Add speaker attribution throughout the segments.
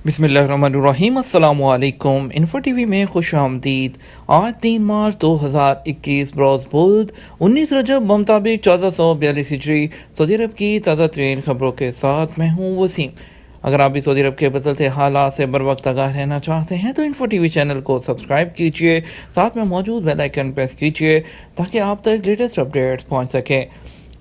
Speaker 1: بسم اللہ الرحمن الرحیم۔ السلام علیکم۔ انفو ٹی وی میں خوش آمدید۔ آج 3 مارچ 2021 بروز بدھ 19 رجب بمطابق 1442 ہجری سعودی عرب کی تازہ ترین خبروں کے ساتھ میں ہوں وسیم۔ اگر آپ بھی سعودی عرب کے بدلتے حالات سے بر وقت آگاہ رہنا چاہتے ہیں تو انفو ٹی وی چینل کو سبسکرائب کیجیے، ساتھ میں موجود بیل آئیکن پریس کیجیے تاکہ آپ تک لیٹسٹ اپڈیٹس پہنچ سکیں۔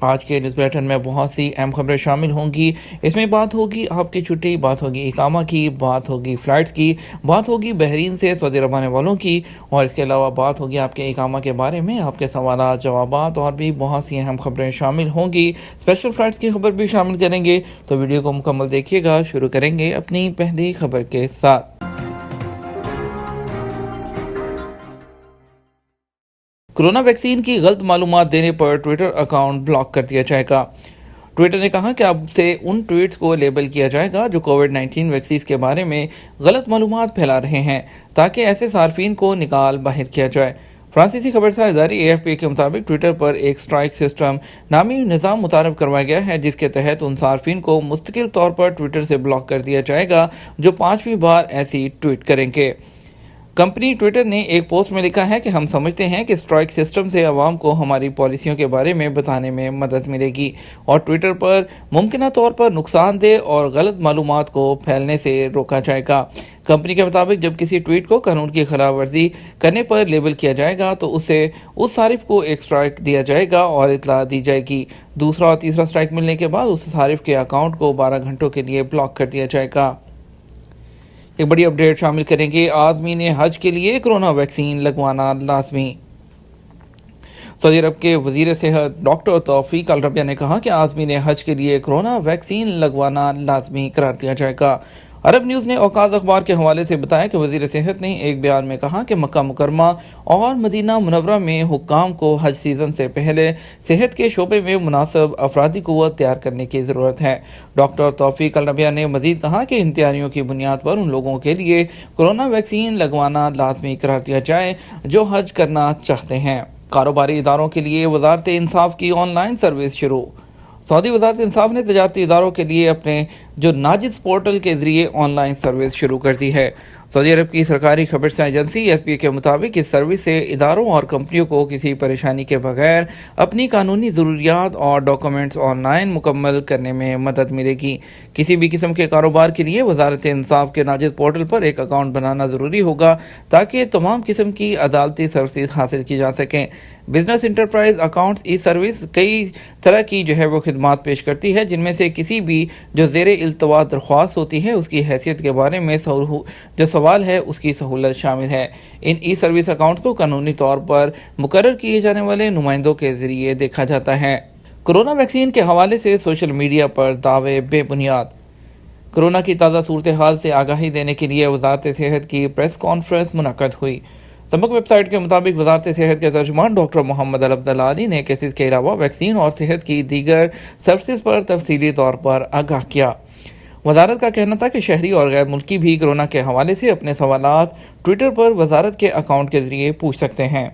Speaker 1: آج کے نیوز بلیٹن میں بہت سی اہم خبریں شامل ہوں گی۔ اس میں بات ہوگی آپ کی چھٹی، بات ہوگی اقامہ کی، بات ہوگی فلائٹس کی، بات ہوگی بحرین سے سعودی عرب آنے والوں کی، اور اس کے علاوہ بات ہوگی آپ کے اقامہ کے بارے میں، آپ کے سوالات جوابات، اور بھی بہت سی اہم خبریں شامل ہوں گی۔ اسپیشل فلائٹس کی خبر بھی شامل کریں گے، تو ویڈیو کو مکمل دیکھیے گا۔ شروع کریں گے اپنی پہلی خبر کے ساتھ۔ کورونا ویکسین کی غلط معلومات دینے پر ٹویٹر اکاؤنٹ بلاک کر دیا جائے گا۔ ٹویٹر نے کہا کہ اب سے ان ٹویٹس کو لیبل کیا جائے گا جو کووڈ-19 ویکسین کے بارے میں غلط معلومات پھیلا رہے ہیں، تاکہ ایسے صارفین کو نکال باہر کیا جائے۔ فرانسیسی خبرساز ادارے AFP کے مطابق ٹویٹر پر ایک اسٹرائک سسٹم نامی نظام متعارف کروایا گیا ہے، جس کے تحت ان صارفین کو مستقل طور پر ٹویٹر سے بلاک کر دیا جائے گا جو 5ویں بار ایسی ٹویٹ کریں گے۔ کمپنی ٹویٹر نے ایک پوسٹ میں لکھا ہے کہ ہم سمجھتے ہیں کہ اسٹرائک سسٹم سے عوام کو ہماری پالیسیوں کے بارے میں بتانے میں مدد ملے گی اور ٹویٹر پر ممکنہ طور پر نقصان دہ اور غلط معلومات کو پھیلنے سے روکا جائے گا۔ کمپنی کے مطابق جب کسی ٹویٹ کو قانون کی خلاف ورزی کرنے پر لیبل کیا جائے گا تو اسے اس صارف کو ایک اسٹرائک دیا جائے گا اور اطلاع دی جائے گی۔ دوسرا اور تیسرا اسٹرائک ملنے کے بعد اس صارف کے اکاؤنٹ کو 12 گھنٹوں کے لیے بلاک کر دیا جائے گا۔ ایک بڑی اپڈیٹ شامل کریں گے، عازمین حج کے لیے کرونا ویکسین لگوانا لازمی۔ سعودی عرب کے وزیر صحت ڈاکٹر توفیق الربیہ نے کہا کہ عازمین حج کے لیے کرونا ویکسین لگوانا لازمی قرار دیا جائے گا۔ عرب نیوز نے اوقات اخبار کے حوالے سے بتایا کہ وزیر صحت نے ایک بیان میں کہا کہ مکہ مکرمہ اور مدینہ منورہ میں حکام کو حج سیزن سے پہلے صحت کے شعبے میں مناسب افرادی قوت تیار کرنے کی ضرورت ہے۔ ڈاکٹر توفیق الربیہ نے مزید کہا کہ ان تیاریوں کی بنیاد پر ان لوگوں کے لیے کرونا ویکسین لگوانا لازمی قرار دیا جائے جو حج کرنا چاہتے ہیں۔ کاروباری اداروں کے لیے وزارت انصاف کی آن لائن سروس شروع۔ سعودی وزارت انصاف نے تجارتی اداروں کے لیے اپنے جو ناجز پورٹل کے ذریعے آن لائن سروس شروع کر دی ہے۔ سعودی عرب کی سرکاری خبرساز ایجنسی SPA کے مطابق اس سروس سے اداروں اور کمپنیوں کو کسی پریشانی کے بغیر اپنی قانونی ضروریات اور ڈاکومنٹس آن لائن مکمل کرنے میں مدد ملے گی۔ کسی بھی قسم کے کاروبار کے لیے وزارت انصاف کے ناجز پورٹل پر ایک اکاؤنٹ بنانا ضروری ہوگا تاکہ تمام قسم کی عدالتی سروسز حاصل کی جا سکیں۔ بزنس انٹرپرائز اکاؤنٹس ای سروس کئی طرح کی وہ خدمات پیش کرتی ہے، جن میں سے کسی بھی جو زیر التوا درخواست ہوتی ہے اس کی حیثیت کے بارے میں جو سوال ہے اس کی سہولت شامل ہے۔ ان ای سروس اکاؤنٹس کو قانونی طور پر مقرر کیے جانے والے نمائندوں کے ذریعے دیکھا جاتا ہے۔ کورونا ویکسین کے حوالے سے سوشل میڈیا پر دعوے بے بنیاد۔ کورونا کی تازہ صورتحال سے آگاہی دینے کے لیے وزارت صحت کی پریس کانفرنس منعقد ہوئی۔ سبق ویب سائٹ کے مطابق وزارت صحت کے ترجمان ڈاکٹر محمد عبدالعالی نے کیسز کے علاوہ ویکسین اور صحت کی دیگر سروسز پر تفصیلی طور پر آگاہ کیا۔ وزارت کا کہنا تھا کہ شہری اور غیر ملکی بھی کورونا کے حوالے سے اپنے سوالات ٹویٹر پر وزارت کے اکاؤنٹ کے ذریعے پوچھ سکتے ہیں،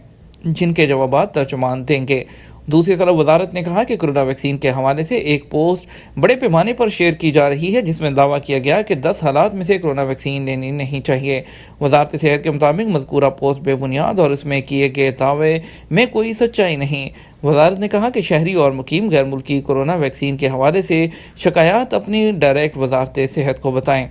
Speaker 1: جن کے جوابات ترجمان دیں گے۔ دوسری طرف وزارت نے کہا کہ کورونا ویکسین کے حوالے سے ایک پوسٹ بڑے پیمانے پر شیئر کی جا رہی ہے جس میں دعویٰ کیا گیا کہ 10 حالات میں سے کورونا ویکسین لینی نہیں چاہیے۔ وزارت صحت کے مطابق مذکورہ پوسٹ بے بنیاد اور اس میں کیے گئے دعوے میں کوئی سچائی نہیں۔ وزارت نے کہا کہ شہری اور مقیم غیر ملکی کورونا ویکسین کے حوالے سے شکایات اپنی ڈائریکٹ وزارت صحت کو بتائیں۔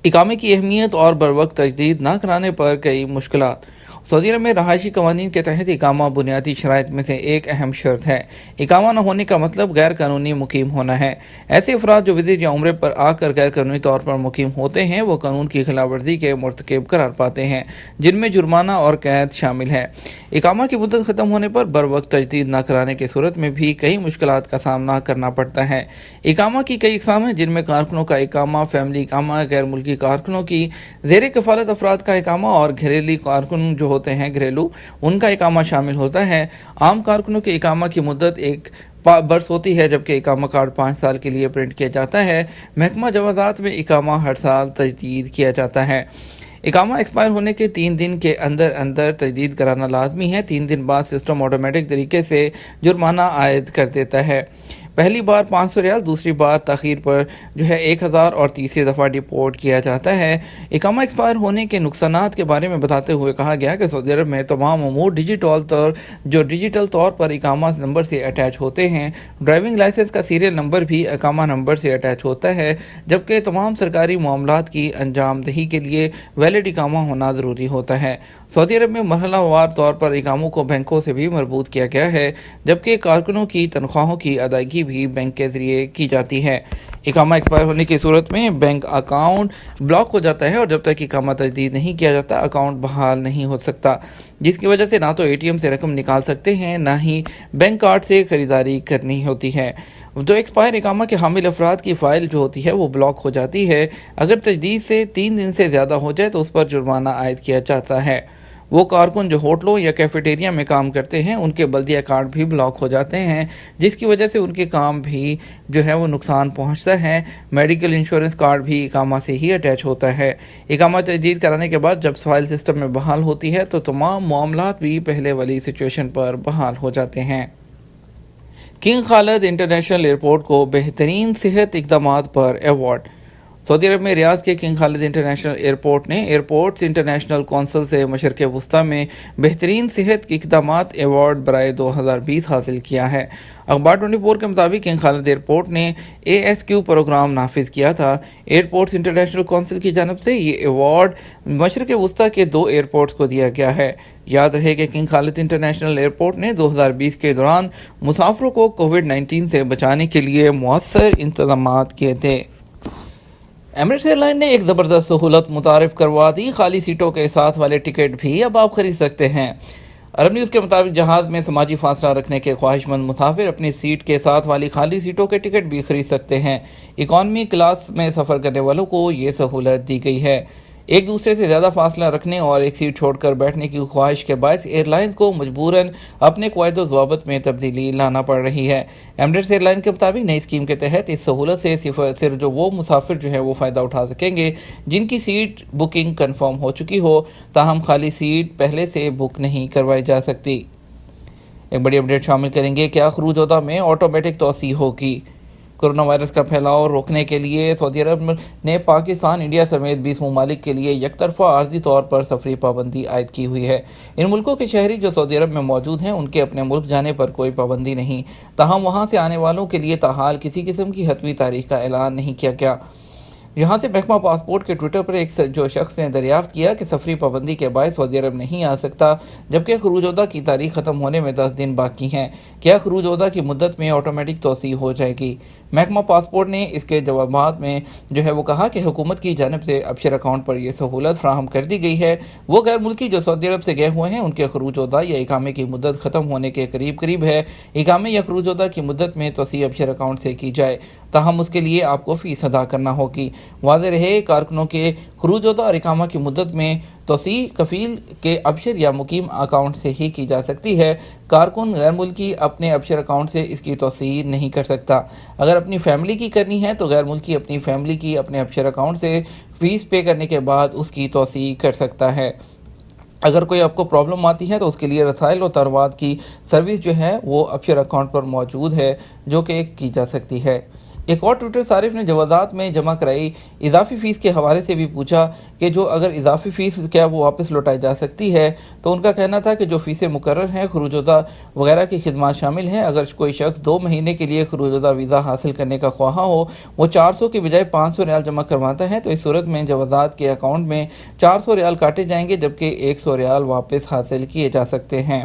Speaker 1: اقامے کی اہمیت اور بروقت تجدید نہ کرانے پر کئی مشکلات۔ سعودی عرب میں رہائشی قوانین کے تحت اقامہ بنیادی شرائط میں سے ایک اہم شرط ہے۔ اقامہ نہ ہونے کا مطلب غیر قانونی مقیم ہونا ہے۔ ایسے افراد جو وزٹ یا عمرے پر آ کر غیر قانونی طور پر مقیم ہوتے ہیں وہ قانون کی خلاف ورزی کے مرتکب قرار پاتے ہیں، جن میں جرمانہ اور قید شامل ہے۔ اقامہ کی مدت ختم ہونے پر بروقت تجدید نہ کرانے کی صورت میں بھی کئی مشکلات کا سامنا کرنا پڑتا ہے۔ اقامہ کی کئی اقسام ہیں، جن میں کارکنوں کا اقامہ، فیملی اقامہ، غیر ملکی کارکنوں کی زیر کفالت افراد کا اقامہ اور گھریلو کارکن جو ہوتے ہیں ان کا اقامہ شامل ہوتا ہے۔ عام کارکنوں کے اقامہ کی مدت 1 برس ہوتی ہے، جبکہ اقامہ کارڈ 5 سال کے لیے پرنٹ کیا جاتا ہے۔ محکمہ جوازات میں اقامہ ہر سال تجدید کیا جاتا ہے۔ اقامہ ایکسپائر ہونے کے 3 دن کے اندر تجدید کرانا لازمی ہے۔ 3 دن بعد سسٹم آٹومیٹک طریقے سے جرمانہ عائد کر دیتا ہے۔ پہلی بار 500 ریال، دوسری بار تاخیر پر 1000 اور تیسری دفعہ ڈپورٹ کیا جاتا ہے۔ اقامہ ایکسپائر ہونے کے نقصانات کے بارے میں بتاتے ہوئے کہا گیا کہ سعودی عرب میں تمام امور ڈیجیٹل طور پر اقامہ نمبر سے اٹیچ ہوتے ہیں۔ ڈرائیونگ لائسنس کا سیریل نمبر بھی اقامہ نمبر سے اٹیچ ہوتا ہے، جبکہ تمام سرکاری معاملات کی انجام دہی کے لیے ویلڈ اقامہ ہونا ضروری ہوتا ہے۔ سعودی عرب میں مرحلہ وار طور پر اقاموں کو بینکوں سے بھی مربوط کیا گیا ہے، جبکہ کارکنوں کی تنخواہوں کی ادائیگی بھی بینک کے ذریعے کی جاتی ہے۔ اقامہ ایکسپائر ہونے کی صورت میں بینک اکاؤنٹ بلاک ہو جاتا ہے اور جب تک اقامہ تجدید نہیں کیا جاتا اکاؤنٹ بحال نہیں ہو سکتا، جس کی وجہ سے نہ تو ATM سے رقم نکال سکتے ہیں، نہ ہی بینک کارڈ سے خریداری کرنی ہوتی ہے۔ جو ایکسپائر اقامہ کے حامل افراد کی فائل جو ہوتی ہے وہ بلاک ہو جاتی ہے۔ اگر تجدید سے 3 دن سے زیادہ ہو جائے تو اس پر جرمانہ عائد کیا جاتا ہے۔ وہ کارکن جو ہوٹلوں یا کیفیٹیریا میں کام کرتے ہیں ان کے بلدیہ کارڈ بھی بلاک ہو جاتے ہیں، جس کی وجہ سے ان کے کام بھی وہ نقصان پہنچتا ہے۔ میڈیکل انشورنس کارڈ بھی اقامہ سے ہی اٹیچ ہوتا ہے۔ اقامہ تجدید کرانے کے بعد جب فائل سسٹم میں بحال ہوتی ہے تو تمام معاملات بھی پہلے والی سچویشن پر بحال ہو جاتے ہیں۔ کنگ خالد انٹرنیشنل ایئرپورٹ کو بہترین صحت اقدامات پر ایوارڈ۔ سعودی عرب میں ریاض کے کنگ خالد انٹرنیشنل ایئرپورٹ نے ایئرپورٹس انٹرنیشنل کونسل سے مشرق وسطیٰ میں بہترین صحت اقدامات ایوارڈ برائے 2020 حاصل کیا ہے۔ اخبار 24 کے مطابق کنگ خالد ایئرپورٹ نے ASQ پروگرام نافذ کیا تھا۔ ایئرپورٹس انٹرنیشنل کونسل کی جانب سے یہ ایوارڈ مشرق وسطیٰ کے 2 ایئرپورٹس کو دیا گیا ہے۔ یاد رہے کہ کنگ خالد انٹرنیشنل ایئرپورٹ نے 2020 کے دوران مسافروں کو کووڈ-19 سے بچانے کے لیے مؤثر انتظامات کیے تھے۔ ایمریٹس ایئر لائن نے ایک زبردست سہولت متعارف کروا دی، خالی سیٹوں کے ساتھ والے ٹکٹ بھی اب آپ خرید سکتے ہیں۔ عرب نیوز کے مطابق جہاز میں سماجی فاصلہ رکھنے کے خواہش مند مسافر اپنی سیٹ کے ساتھ والی خالی سیٹوں کے ٹکٹ بھی خرید سکتے ہیں۔ اکانومی کلاس میں سفر کرنے والوں کو یہ سہولت دی گئی ہے۔ ایک دوسرے سے زیادہ فاصلہ رکھنے اور ایک سیٹ چھوڑ کر بیٹھنے کی خواہش کے باعث ایئر لائنز کو مجبوراً اپنے قواعد و ضوابط میں تبدیلی لانا پڑ رہی ہے۔ ایمریٹس ایئر لائن کے مطابق نئی اسکیم کے تحت اس سہولت سے صرف وہ مسافر وہ فائدہ اٹھا سکیں گے جن کی سیٹ بکنگ کنفرم ہو چکی ہو، تاہم خالی سیٹ پہلے سے بک نہیں کروائی جا سکتی۔ ایک بڑی اپڈیٹ شامل کریں گے، کیا خروج عہدہ میں آٹومیٹک توسیع ہوگی؟ کورونا وائرس کا پھیلاؤ روکنے کے لیے سعودی عرب نے پاکستان، انڈیا سمیت 20 ممالک کے لیے یک طرفہ عارضی طور پر سفری پابندی عائد کی ہوئی ہے۔ ان ملکوں کے شہری جو سعودی عرب میں موجود ہیں ان کے اپنے ملک جانے پر کوئی پابندی نہیں، تاہم وہاں سے آنے والوں کے لیے تاحال کسی قسم کی حتمی تاریخ کا اعلان نہیں کیا گیا۔ یہاں سے محکمہ پاسپورٹ کے ٹویٹر پر ایک شخص نے دریافت کیا کہ سفری پابندی کے باعث سعودی عرب نہیں آ سکتا، جبکہ خروج عہدہ کی تاریخ ختم ہونے میں 10 دن باقی ہیں۔ کیا خروج عہدہ کی مدت میں آٹومیٹک توسیع ہو جائے گی؟ محکمہ پاسپورٹ نے اس کے جوابات میں وہ کہا کہ حکومت کی جانب سے ابشر اکاؤنٹ پر یہ سہولت فراہم کر دی گئی ہے۔ وہ غیر ملکی جو سعودی عرب سے گئے ہوئے ہیں ان کے خروج عہدہ یا اقامے کی مدت ختم ہونے کے قریب ہے، اقامے یا خروج عہدہ کی مدت میں توسیع ابشر اکاؤنٹ سے کی جائے، تاہم اس کے لیے آپ کو فیس ادا کرنا ہوگی۔ واضح رہے، کارکنوں کے خروج عہدہ اور اقامہ کی مدت میں توسیع کفیل کے ابشر یا مقیم اکاؤنٹ سے ہی کی جا سکتی ہے۔ کارکن غیر ملکی اپنے ابشر اکاؤنٹ سے اس کی توسیع نہیں کر سکتا۔ اگر اپنی فیملی کی کرنی ہے تو غیر ملکی اپنی فیملی کی اپنے ابشر اکاؤنٹ سے فیس پے کرنے کے بعد اس کی توسیع کر سکتا ہے۔ اگر کوئی آپ کو پرابلم آتی ہے تو اس کے لیے رسائل و تربات کی سروس وہ ابشر اکاؤنٹ پر موجود ہے جو کہ کی جا سکتی ہے۔ ایک اور ٹویٹر صارف نے جوازات میں جمع کرائی اضافی فیس کے حوالے سے بھی پوچھا کہ اگر اضافی فیس کیا وہ واپس لوٹائی جا سکتی ہے، تو ان کا کہنا تھا کہ جو فیسیں مقرر ہیں خروج عہدہ وغیرہ کی خدمات شامل ہیں۔ اگر کوئی شخص 2 مہینے کے لیے خروج عہدہ ویزا حاصل کرنے کا خواہاں ہو، وہ 400 کی بجائے 500 ریال جمع کرواتا ہے تو اس صورت میں جوازات کے اکاؤنٹ میں 400 ریال کاٹے جائیں گے، جبکہ 100 ریال واپس حاصل کیے جا سکتے ہیں۔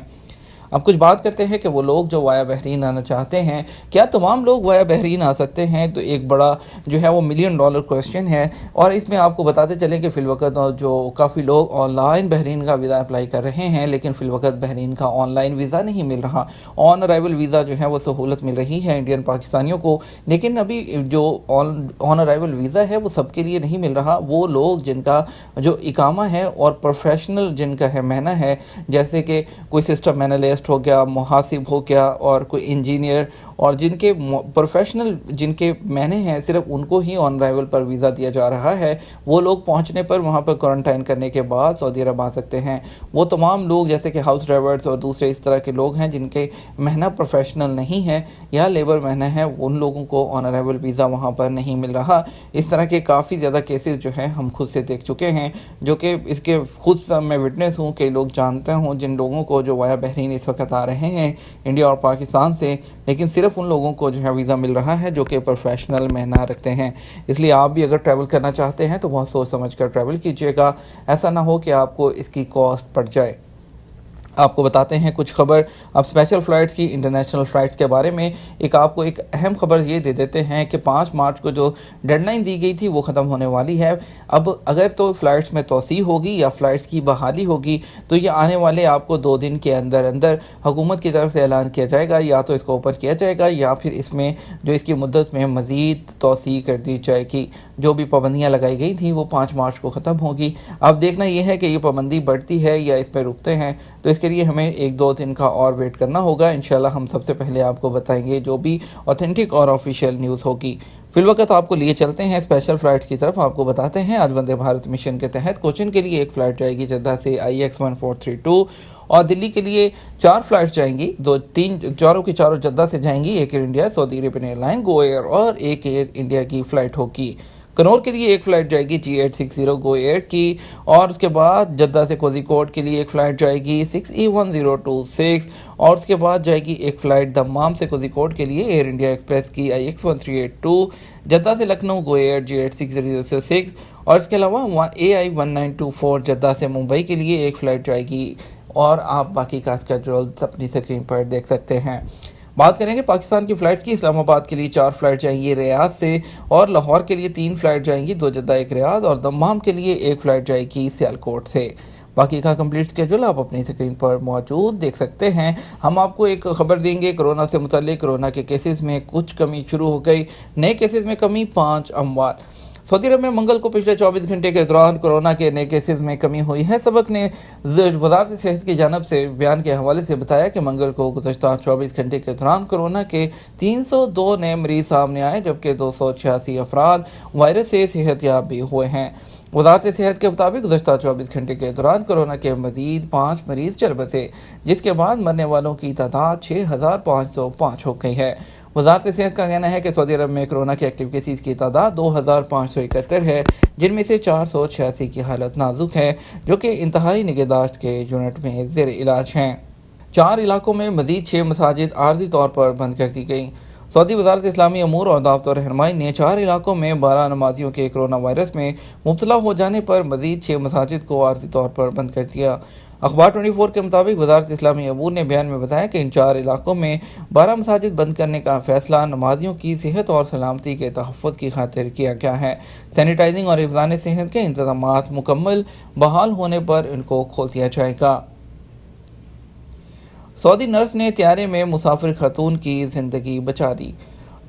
Speaker 1: اب کچھ بات کرتے ہیں کہ وہ لوگ جو وایا بحرین آنا چاہتے ہیں، کیا تمام لوگ وایا بحرین آ سکتے ہیں؟ تو ایک بڑا وہ $1 ملین کویسچن ہے، اور اس میں آپ کو بتاتے چلیں کہ فی الوقت جو کافی لوگ آن لائن بحرین کا ویزا اپلائی کر رہے ہیں، لیکن فی الوقت بحرین کا آن لائن ویزا نہیں مل رہا۔ آن ارائیول ویزا وہ سہولت مل رہی ہے انڈین پاکستانیوں کو، لیکن ابھی جو آن ارائیول ویزا ہے وہ سب کے لیے نہیں مل رہا۔ وہ لوگ جن کا اقامہ ہے اور پروفیشنل جن کا مہنہ ہے، جیسے کہ کوئی سسٹم اینالسٹ اکنامسٹ ہو گیا, محاسب ہو گیا, اور کوئی انجینئر, اور جن کے پروفیشنل جن کے معنی ہیں صرف ان کو ہی آن رائیول پر ویزا دیا جا رہا ہے. وہ لوگ پہنچنے پر وہاں پر کوارنٹائن کرنے کے بعد سعودی عرب آ سکتے ہیں. وہ تمام لوگ جیسے کہ ہاؤس ڈرائیورز اور دوسرے اس طرح کے لوگ ہیں جن کے مہنہ پروفیشنل نہیں ہے یا لیبر مہنہ ہے, ان لوگوں کو آن رائیول ویزا وہاں پر نہیں مل رہا. اس طرح کے کافی زیادہ کیسز جو ہیں ہم خود سے دیکھ چکے ہیں, جو کہ اس کے خود میں وٹنس ہوں, کئی لوگ جانتے ہوں جن لوگوں کو جو وایا بحرین اس وقت آ رہے ہیں انڈیا اور پاکستان سے, لیکن صرف ان لوگوں کو جو ہے ویزا مل رہا ہے جو کہ پروفیشنل مہنہ رکھتے ہیں. اس لیے آپ بھی اگر ٹریول کرنا چاہتے ہیں تو بہت سوچ سمجھ کر ٹریول کیجیے گا, ایسا نہ ہو کہ آپ کو اس کی کاسٹ پڑ جائے. آپ کو بتاتے ہیں کچھ خبر اب اسپیشل فلائٹس کی, انٹرنیشنل فلائٹس کے بارے میں. آپ کو ایک اہم خبر یہ دے دیتے ہیں کہ 5 مارچ کو جو ڈیڈ لائن دی گئی تھی وہ ختم ہونے والی ہے. اب اگر تو فلائٹس میں توسیع ہوگی یا فلائٹس کی بحالی ہوگی تو یہ آنے والے آپ کو 2 دن کے اندر اندر حکومت کی طرف سے اعلان کیا جائے گا, یا تو اس کو اوپن کیا جائے گا یا پھر اس میں جو اس کی مدت میں مزید توسیع کر دی جائے گی. جو بھی پابندیاں لگائی گئی تھیں وہ 5 مارچ کو ختم ہوگی. اب دیکھنا یہ ہے کہ یہ پابندی بڑھتی ہے یا اس پہ رکتے ہیں, تو اس کے لیے ہمیں 1-2 دن کا اور ویٹ کرنا ہوگا. انشاءاللہ ہم سب سے پہلے آپ کو بتائیں گے جو بھی اوتھینٹک اور آفیشیل نیوز ہوگی. فی الوقت آپ کو لیے چلتے ہیں اسپیشل فلائٹ کی طرف. آپ کو بتاتے ہیں آج وندے بھارت مشن کے تحت کوچن کے لیے ایک فلائٹ جائے گی جدہ سے IX1432, اور دلی کے لیے 4 فلائٹ جائیں گی, 4 کی 4 جدہ سے جائیں گی. ایک ایئر انڈیا, سعودی عربین ایئر لائن, گو ایئر, اور ایک ایئر انڈیا کی فلائٹ ہوگی. کنور کے لیے ایک فلائٹ جائے گی G860 گو ایئر کی, اور اس کے بعد جدہ سے کوزیکوڈ کے لیے ایک فلائٹ جائے گی 6E1026, اور اس کے بعد جائے گی ایک فلائٹ دمام سے کوزیکوڈ کے لیے ایئر انڈیا ایکسپریس کی IX1382, جدہ سے لکھنؤ گو ایئر G86006, اور اس کے علاوہ AI1924 جدہ سے ممبئی کے لیے ایک فلائٹ جائے گی. اور آپ باقی کا اسکیجول اپنی اسکرین پر دیکھ سکتے ہیں. بات کریں گے پاکستان کی فلائٹ کی. اسلام آباد کے لیے 4 فلائٹ جائیں گی ریاض سے, اور لاہور کے لیے 3 فلائٹ جائیں گی, 2 جدہ 1 ریاض, اور دمام کے لیے 1 فلائٹ جائے گی سیالکوٹ سے. باقی کا کمپلیٹ اسکیجول آپ اپنی اسکرین پر موجود دیکھ سکتے ہیں. ہم آپ کو ایک خبر دیں گے کرونا سے متعلق. کرونا کے کیسز میں کچھ کمی شروع ہو گئی, نئے کیسز میں کمی, 5 اموات. سعودی عرب میں منگل کو پچھلے 24 گھنٹے کے دوران کورونا کے نئے کیسز میں کمی ہوئی ہے. سبق نے وزارت صحت کی جانب سے بیان کے حوالے سے بتایا کہ منگل کو گزشتہ 24 گھنٹے کے دوران کورونا کے 302 نئے مریض سامنے آئے, جبکہ 286 افراد وائرس سے صحت یاب بھی ہوئے ہیں. وزارت صحت کے مطابق گزشتہ 24 گھنٹے کے دوران کورونا کے مزید 5 مریض چل بسے, جس کے بعد مرنے والوں کی تعداد 6505 ہو گئی ہے. وزارت صحت کا کہنا ہے کہ سعودی عرب میں کورونا کے ایکٹیو کیسز کی تعداد 2571 ہے, جن میں سے 486 کی حالت نازک ہے, جو کہ انتہائی نگہداشت کے یونٹ میں زیر علاج ہیں. 4 علاقوں میں مزید 6 مساجد عارضی طور پر بند کر دی گئیں. سعودی وزارت اسلامی امور اور دعوت و رہنمائی نے 4 علاقوں میں 12 نمازیوں کے کورونا وائرس میں مبتلا ہو جانے پر مزید 6 مساجد کو عارضی طور پر بند کر دیا. اخبار 24 کے مطابق وزارت اسلامی امور نے بیان میں بتایا کہ ان 4 علاقوں میں 12 مساجد بند کرنے کا فیصلہ نمازیوں کی صحت اور سلامتی کے تحفظ کی خاطر کیا گیا ہے. سینیٹائزنگ اور حفظان صحت کے انتظامات مکمل بحال ہونے پر ان کو کھول دیا جائے گا. سعودی نرس نے طیارے میں مسافر خاتون کی زندگی بچا دی.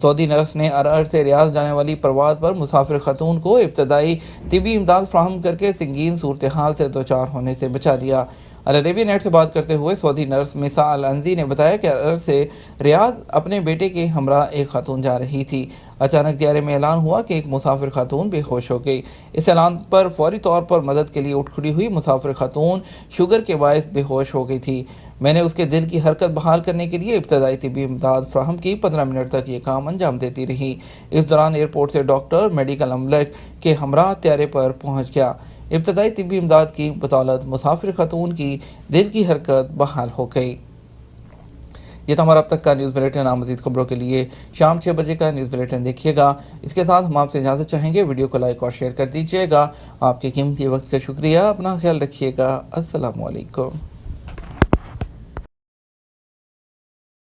Speaker 1: سعودی نرس نے ارعر سے ریاض جانے والی پرواز پر مسافر خاتون کو ابتدائی طبی امداد فراہم کر کے سنگین صورتحال سے دوچار ہونے سے بچا لیا. العربیہ نیٹ سے بات کرتے ہوئے سعودی نرس مسا الانزی نے بتایا کہ ارعر سے ریاض اپنے بیٹے کے ہمراہ ایک خاتون جا رہی تھی. اچانک طیارے میں اعلان ہوا کہ ایک مسافر خاتون بے ہوش ہو گئی. اس اعلان پر فوری طور پر مدد کے لیے اٹھ کھڑی ہوئی مسافر خاتون شوگر کے باعث بے ہوش ہو گئی تھی. میں نے اس کے دل کی حرکت بحال کرنے کے لیے ابتدائی طبی امداد فراہم کی. 15 منٹ تک یہ کام انجام دیتی رہی. اس دوران ایئرپورٹ سے ڈاکٹر میڈیکل عملہ کے ہمراہ طیارے پر پہنچ گیا. ابتدائی طبی امداد کی بدولت مسافر خاتون کی دل کی حرکت بحال ہو گئی. یہ تھا ہمارا اب تک کا نیوز بلیٹن. مزید خبروں کے لیے شام 6 بجے کا نیوز بلیٹن دیکھیے گا. اس کے ساتھ ہم آپ سے اجازت چاہیں گے. ویڈیو کو لائک اور شیئر کر دیجیے گا. آپ کے قیمتی وقت کا شکریہ. اپنا خیال رکھیے گا. السلام علیکم.